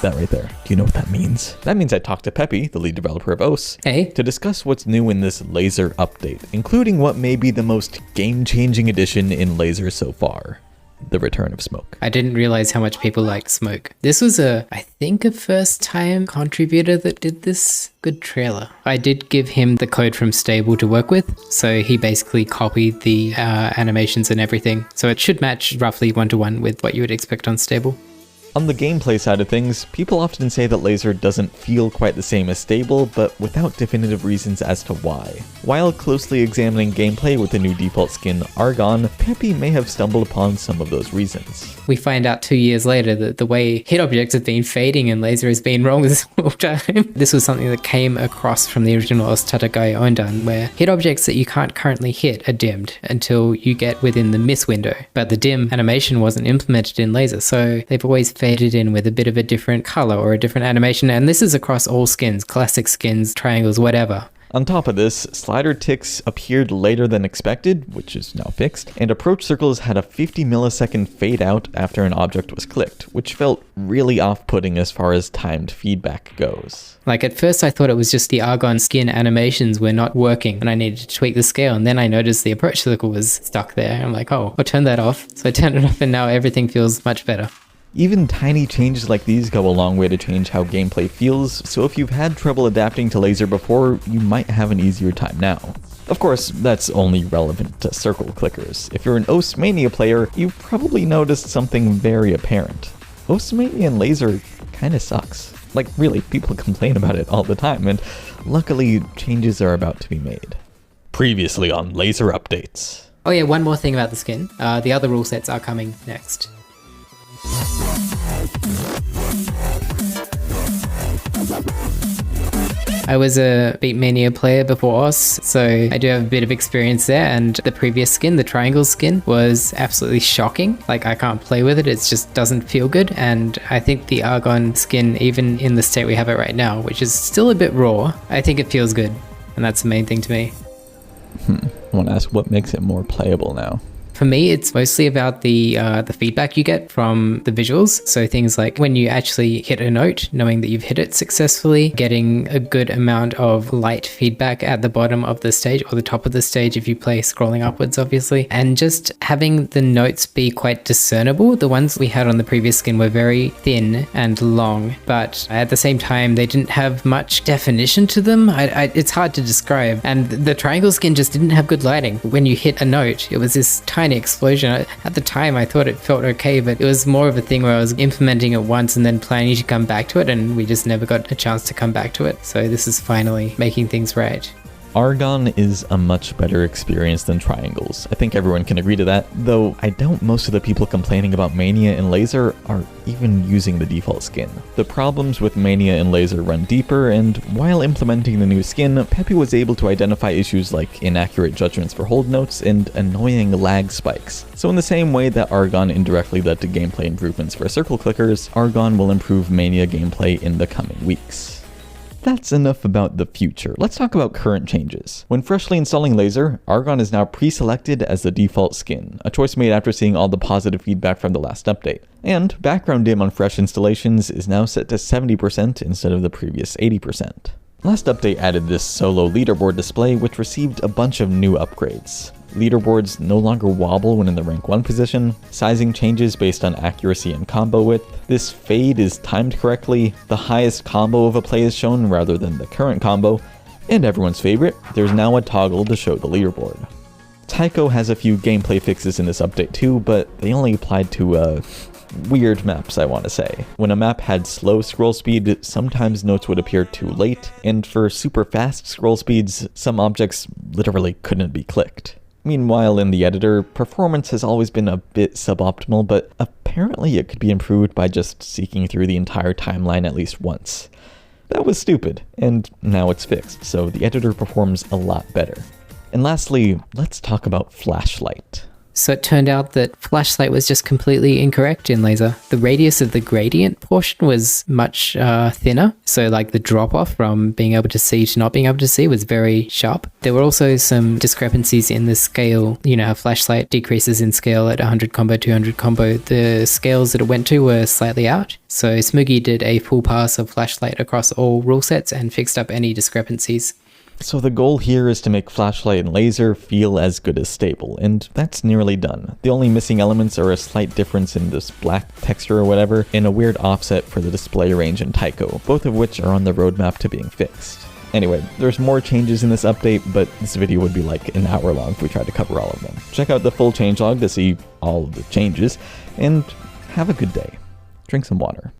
That right there. Do you know what that means? That means I talked to Peppy, the lead developer of OS, to discuss what's new in this lazer update, including what may be the most game-changing addition in lazer so far. The return of smoke. I didn't realize how much people like smoke. This was I think a first-time contributor that did this. Good trailer. I did give him the code from Stable to work with, so he basically copied the animations and everything. So it should match roughly 1-to-1 with what you would expect on Stable. On the gameplay side of things, people often say that lazer doesn't feel quite the same as Stable, but without definitive reasons as to why. While closely examining gameplay with the new default skin Argon, Peppy may have stumbled upon some of those reasons. We find out 2 years later that the way hit objects have been fading in lazer has been wrong this whole time. This was something that came across from the original Ostatagai Ondan, where hit objects that you can't currently hit are dimmed until you get within the miss window. But the dim animation wasn't implemented in lazer, so they've always faded in with a bit of a different color or a different animation, and this is across all skins, classic skins, triangles, whatever. On top of this, slider ticks appeared later than expected, which is now fixed, and approach circles had a 50 millisecond fade out after an object was clicked, which felt really off-putting as far as timed feedback goes. Like at first I thought it was just the Argon skin animations were not working and I needed to tweak the scale, and then I noticed the approach circle was stuck there. I'm like, oh, I'll turn that off. So I turned it off and now everything feels much better. Even tiny changes like these go a long way to change how gameplay feels, so if you've had trouble adapting to lazer before, you might have an easier time now. Of course, that's only relevant to circle clickers. If you're an OS Mania player, you've probably noticed something very apparent. OS Mania and lazer kinda sucks. Like really, people complain about it all the time, and luckily changes are about to be made. Previously on lazer updates. Oh yeah, one more thing about the skin. The other rule sets are coming next. I was a Beat Mania player before OS, so I do have a bit of experience there, and the previous skin, the triangle skin, was absolutely shocking. Like, I can't play with it, it just doesn't feel good, and I think the Argon skin, even in the state we have it right now, which is still a bit raw, I think it feels good, and that's the main thing to me. I want to ask, what makes it more playable now? For me, it's mostly about the feedback you get from the visuals. So things like when you actually hit a note, knowing that you've hit it successfully, getting a good amount of light feedback at the bottom of the stage or the top of the stage if you play scrolling upwards, obviously, and just having the notes be quite discernible. The ones we had on the previous skin were very thin and long, but at the same time, they didn't have much definition to them. It's hard to describe. And the triangle skin just didn't have good lighting. When you hit a note, it was this tiny explosion. At the time I thought it felt okay, but it was more of a thing where I was implementing it once and then planning to come back to it, and we just never got a chance to come back to it. So this is finally making things right. Argon is a much better experience than triangles. I think everyone can agree to that, though I doubt most of the people complaining about Mania and lazer are even using the default skin. The problems with Mania and lazer run deeper, and while implementing the new skin, Peppy was able to identify issues like inaccurate judgments for hold notes and annoying lag spikes. So in the same way that Argon indirectly led to gameplay improvements for circle clickers, Argon will improve Mania gameplay in the coming weeks. That's enough about the future. Let's talk about current changes. When freshly installing lazer, Argon is now pre-selected as the default skin, a choice made after seeing all the positive feedback from the last update. And background dim on fresh installations is now set to 70% instead of the previous 80%. Last update added this solo leaderboard display, which received a bunch of new upgrades. Leaderboards no longer wobble when in the rank 1 position, sizing changes based on accuracy and combo width, this fade is timed correctly, the highest combo of a play is shown rather than the current combo, and everyone's favorite, there's now a toggle to show the leaderboard. Taiko has a few gameplay fixes in this update too, but they only applied to weird maps, I want to say. When a map had slow scroll speed, sometimes notes would appear too late, and for super fast scroll speeds, some objects literally couldn't be clicked. Meanwhile, in the editor, performance has always been a bit suboptimal, but apparently it could be improved by just seeking through the entire timeline at least once. That was stupid, and now it's fixed, so the editor performs a lot better. And lastly, let's talk about Flashlight. So it turned out that flashlight was just completely incorrect in laser. The radius of the gradient portion was much thinner. So like the drop off from being able to see to not being able to see was very sharp. There were also some discrepancies in the scale. You know how flashlight decreases in scale at 100 combo, 200 combo. The scales that it went to were slightly out. So Smoogie did a full pass of flashlight across all rule sets and fixed up any discrepancies. So the goal here is to make flashlight and laser feel as good as stable, and that's nearly done. The only missing elements are a slight difference in this black texture or whatever, and a weird offset for the display range and Tycho, both of which are on the roadmap to being fixed. Anyway, there's more changes in this update, but this video would be like an hour long if we tried to cover all of them. Check out the full changelog to see all of the changes, and have a good day. Drink some water.